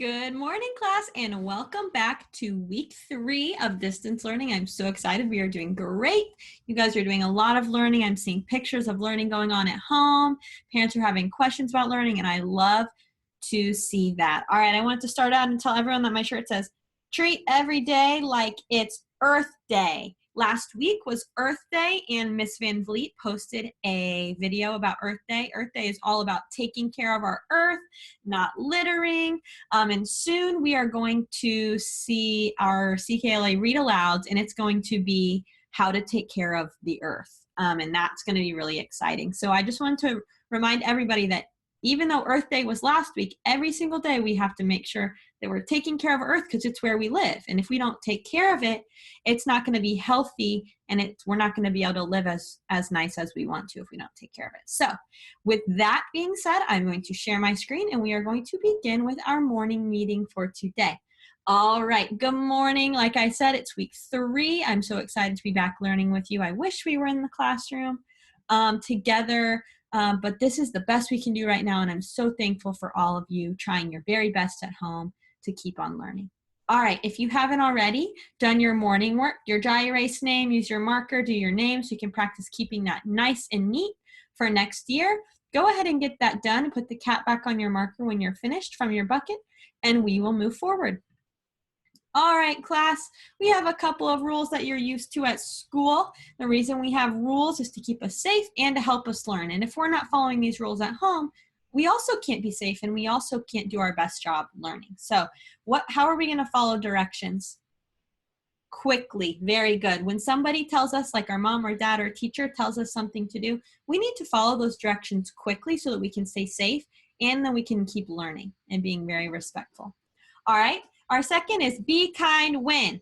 Good morning, class, and welcome back to week 3 of distance learning. I'm so excited. We are doing great. You guys are doing a lot of learning. I'm seeing pictures of learning going on at home. Parents are having questions about learning, and I love to see that. All right, I wanted to start out and tell everyone that my shirt says, treat every day like it's Earth Day. Last week was Earth Day, and Miss Van Vliet posted a video about Earth Day. Earth Day is all about taking care of our earth, not littering. And soon we are going to see our CKLA read alouds, and it's going to be how to take care of the earth. And that's going to be really exciting. So I just wanted to remind everybody that even though Earth Day was last week, every single day we have to make sure that we're taking care of Earth because it's where we live. And if we don't take care of it, it's not going to be healthy, and we're not going to be able to live as nice as we want to if we don't take care of it. So with that being said, I'm going to share my screen, and we are going to begin with our morning meeting for today. All right, good morning. Like I said, it's week 3. I'm so excited to be back learning with you. I wish we were in the classroom together. But this is the best we can do right now, and I'm so thankful for all of you trying your very best at home to keep on learning. All right, if you haven't already done your morning work, your dry erase name, use your marker, do your name so you can practice keeping that nice and neat for next year. Go ahead and get that done and put the cap back on your marker when you're finished from your bucket, and we will move forward. All right, class, we have a couple of rules that you're used to at school. The reason we have rules is to keep us safe and to help us learn. And if we're not following these rules at home, we also can't be safe, and we also can't do our best job learning. So how are we going to follow directions? Quickly. Very good. When somebody tells us, like our mom or dad or teacher tells us something to do, we need to follow those directions quickly so that we can stay safe, and then we can keep learning and being very respectful. All right. Our second is be kind when?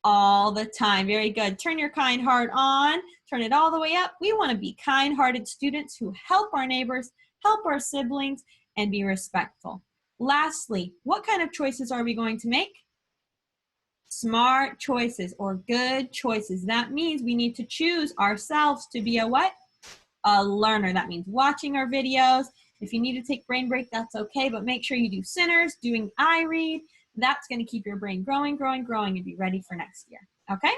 All the time. Very good. Turn your kind heart on. Turn it all the way up. We want to be kind-hearted students who help our neighbors, help our siblings, and be respectful. Lastly, what kind of choices are we going to make? Smart choices or good choices. That means we need to choose ourselves to be a what? A learner. That means watching our videos. If you need to take brain break, that's okay, but make sure you do centers, doing iRead. That's going to keep your brain growing, and be ready for next year, okay?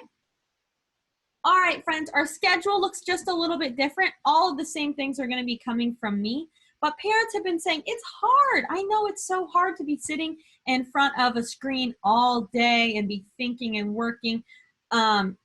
All right, friends, our schedule looks just a little bit different. All of the same things are going to be coming from me, but parents have been saying, it's hard. I know it's so hard to be sitting in front of a screen all day and be thinking and working and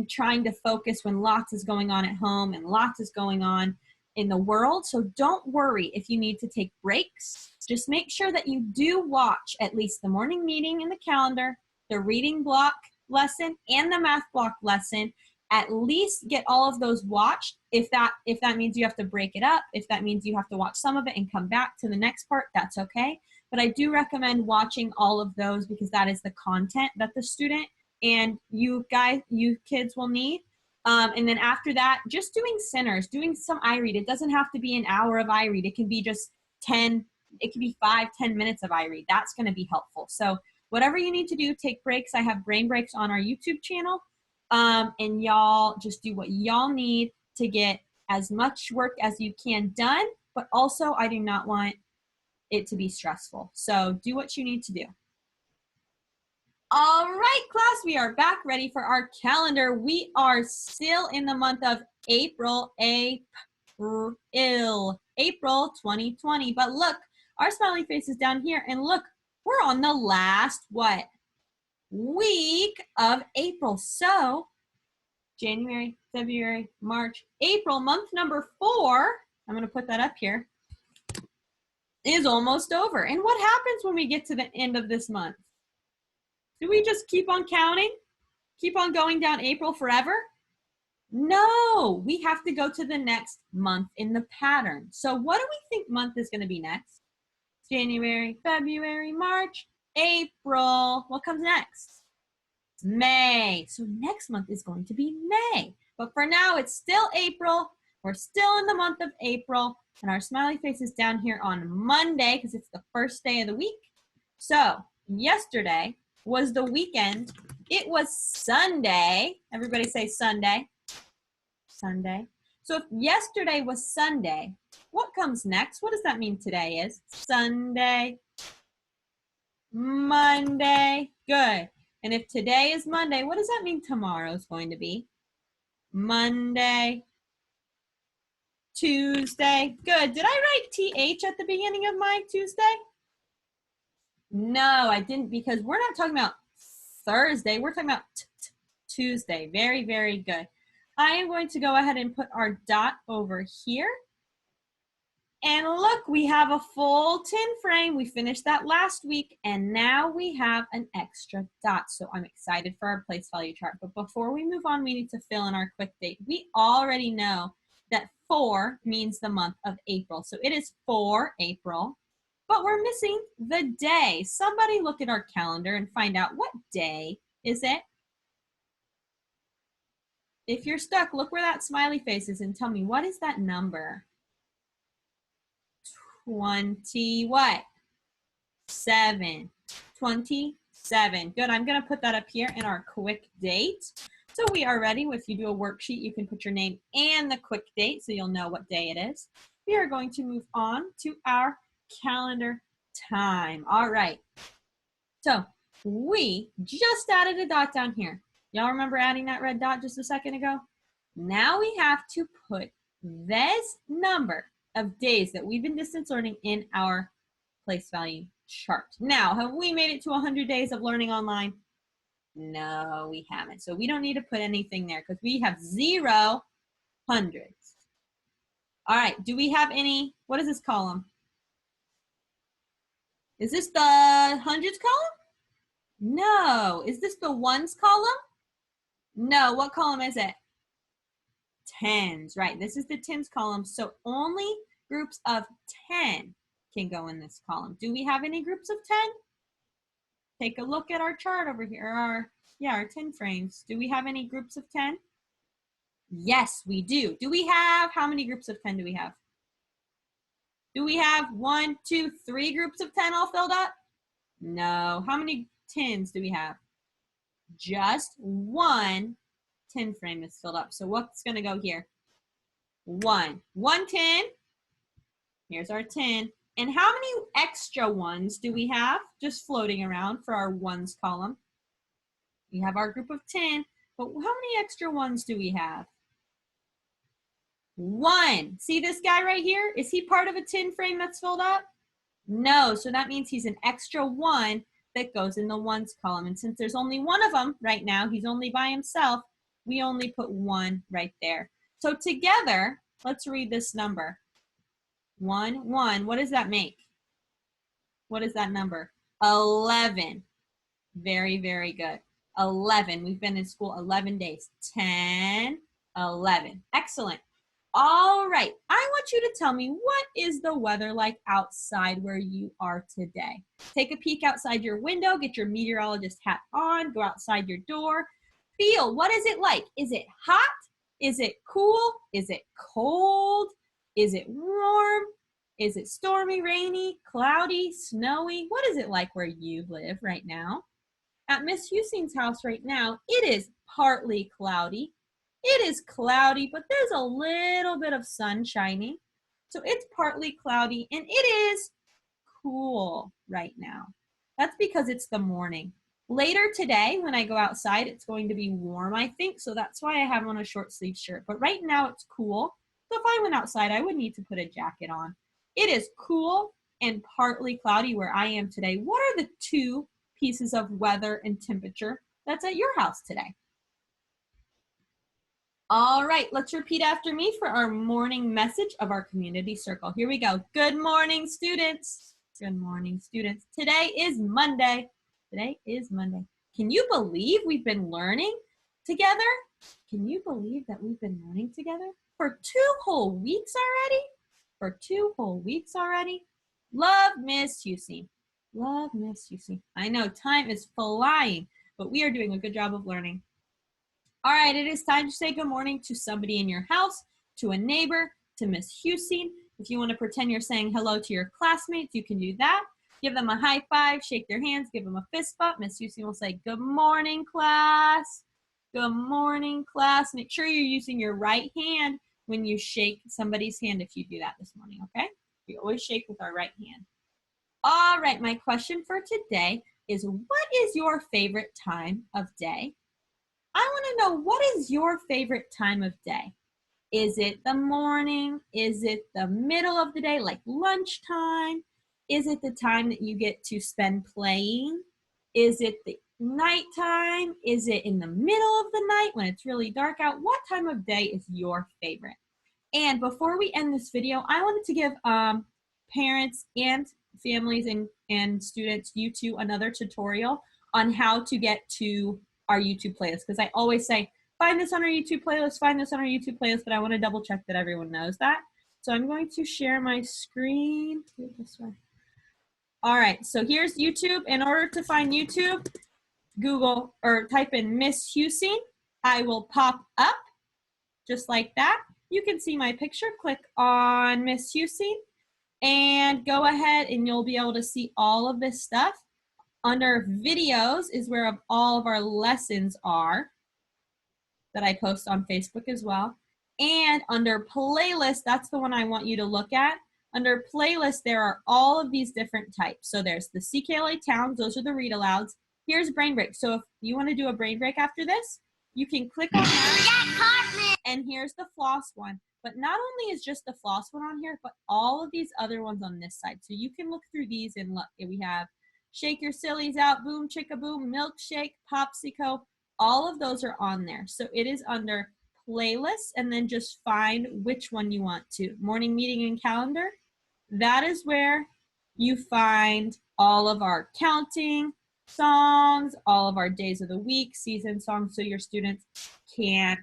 trying to focus when lots is going on at home and lots is going on in the world. So don't worry if you need to take breaks. Just make sure that you do watch at least the morning meeting in the calendar, the reading block lesson, and the math block lesson. At least get all of those watched. If that means you have to break it up, if that means you have to watch some of it and come back to the next part, that's okay. But I do recommend watching all of those because that is the content that the student and you kids will need. And then after that, just doing centers, doing some iRead. It doesn't have to be an hour of iRead. It can be just 10, it can be 5-10 minutes of iRead. That's going to be helpful. So whatever you need to do, take breaks. I have brain breaks on our YouTube channel. And y'all just do what y'all need to get as much work as you can done. But also, I do not want it to be stressful. So do what you need to do. All right, class, we are back ready for our calendar. We are still in the month of April 2020. But look, our smiley face is down here, and look, we're on the last, what? Week of April. So January, February, March, April, month number 4, I'm going to put that up here, is almost over. And what happens when we get to the end of this month? Do we just keep on counting? Keep on going down April forever? No, we have to go to the next month in the pattern. So what do we think month is going to be next? January, February, March, April. What comes next? May. So next month is going to be May. But for now, it's still April. We're still in the month of April. And our smiley face is down here on Monday because it's the first day of the week. So yesterday was the weekend. It was Sunday. Everybody say Sunday. Sunday. So if yesterday was Sunday, what comes next? What does that mean today is? Sunday. Monday. Good. And if today is Monday, what does that mean tomorrow is going to be? Monday. Tuesday. Good. Did I write TH at the beginning of my Tuesday? No, I didn't, because we're not talking about Thursday. We're talking about Tuesday. Very, very good. I am going to go ahead and put our dot over here. And look, we have a full tin frame. We finished that last week, and now we have an extra dot. So I'm excited for our place value chart. But before we move on, we need to fill in our quick date. We already know that 4 means the month of April. So it is 4 April, but we're missing the day. Somebody look at our calendar and find out what day is it. If you're stuck, look where that smiley face is and tell me, what is that number? 20 what? 7. 27. Good. I'm going to put that up here in our quick date. So we are ready. If you do a worksheet, you can put your name and the quick date so you'll know what day it is. We are going to move on to our calendar time. All right. So we just added a dot down here. Y'all remember adding that red dot just a second ago? Now we have to put this number of days that we've been distance learning in our place value chart. Now, have we made it to 100 days of learning online? No, we haven't. So we don't need to put anything there because we have 0 hundreds. All right, do we have any, what is this column? Is this the hundreds column? No. Is this the ones column? No, what column is it? Tens, right? This is the tens column. So only groups of 10 can go in this column. Do we have any groups of 10? Take a look at our chart over here, our 10 frames. Do we have any groups of 10? Yes, we do. Do we have, how many groups of 10 do we have? Do we have 1, 2, 3 groups of 10 all filled up? No. How many 10s do we have? Just 1 10 frame is filled up. So what's going to go here? 1. 1 10. Here's our 10. And how many extra ones do we have just floating around for our ones column? We have our group of 10, but how many extra ones do we have? 1. See this guy right here? Is he part of a 10 frame that's filled up? No, so that means he's an extra 1 that goes in the ones column. And since there's only one of them right now, he's only by himself, we only put 1 right there. So together, let's read this number. 1, 1, what does that make? What is that number? 11. Very, very good. 11. We've been in school 11 days. 10, 11. Excellent. All right. I want you to tell me, what is the weather like outside where you are today? Take a peek outside your window. Get your meteorologist hat on. Go outside your door. Feel, what is it like? Is it hot? Is it cool? Is it cold? Is it warm? Is it stormy, rainy, cloudy, snowy? What is it like where you live right now? At Miss Husein's house right now, it is partly cloudy. It is cloudy, but there's a little bit of sun shining. So it's partly cloudy, and it is cool right now. That's because it's the morning. Later today, when I go outside, it's going to be warm, I think. So that's why I have on a short sleeve shirt. But right now it's cool. So if I went outside, I would need to put a jacket on. It is cool and partly cloudy where I am today. What are the 2 pieces of weather and temperature that's at your house today? All right, let's repeat after me for our morning message of our community circle. Here we go. Good morning, students. Good morning, students. Today is Monday. Today is Monday. Can you believe we've been learning together? Can you believe that we've been learning together for 2 whole weeks already? For 2 whole weeks already? Love Miss Husein. Love Miss Husein. I know time is flying, but we are doing a good job of learning. All right, it is time to say good morning to somebody in your house, to a neighbor, to Miss Husein. If you want to pretend you're saying hello to your classmates, you can do that. Give them a high five, shake their hands, give them a fist bump. Miss Husein will say, good morning, class. Good morning, class. Make sure you're using your right hand when you shake somebody's hand if you do that this morning, okay? We always shake with our right hand. All right, my question for today is, what is your favorite time of day? I want to know, what is your favorite time of day? Is it the morning? Is it the middle of the day, like lunchtime? Is it the time that you get to spend playing? Is it the nighttime? Is it in the middle of the night when it's really dark out? What time of day is your favorite? And before we end this video, I wanted to give parents and families and students YouTube another tutorial on how to get to our YouTube playlist, because I always say, find this on our YouTube playlist, find this on our YouTube playlist, but I want to double check that everyone knows that. So I'm going to share my screen. This way. All right, so here's YouTube. In order to find YouTube, Google or type in Miss Hughesing. I will pop up just like that. You can see my picture. Click on Miss Hughesing and go ahead and you'll be able to see all of this stuff. Under videos is where all of our lessons are that I post on Facebook as well. And under playlist, that's the one I want you to look at. Under playlist, there are all of these different types. So there's the CKLA Towns, those are the read alouds. Here's Brain Break. So if you want to do a brain break after this, you can click on that. And here's the floss one. But not only is just the floss one on here, but all of these other ones on this side. So you can look through these and look. We have Shake Your Sillies Out, Boom Chicka Boom, Milkshake, Popsicle. All of those are on there. So it is under playlists, and then just find which one you want to. Morning meeting and calendar. That is where you find all of our counting songs, all of our days of the week, season songs, so your students can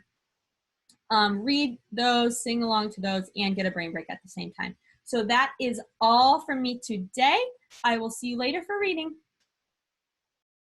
read those, sing along to those, and get a brain break at the same time. So that is all from me today. I will see you later for reading.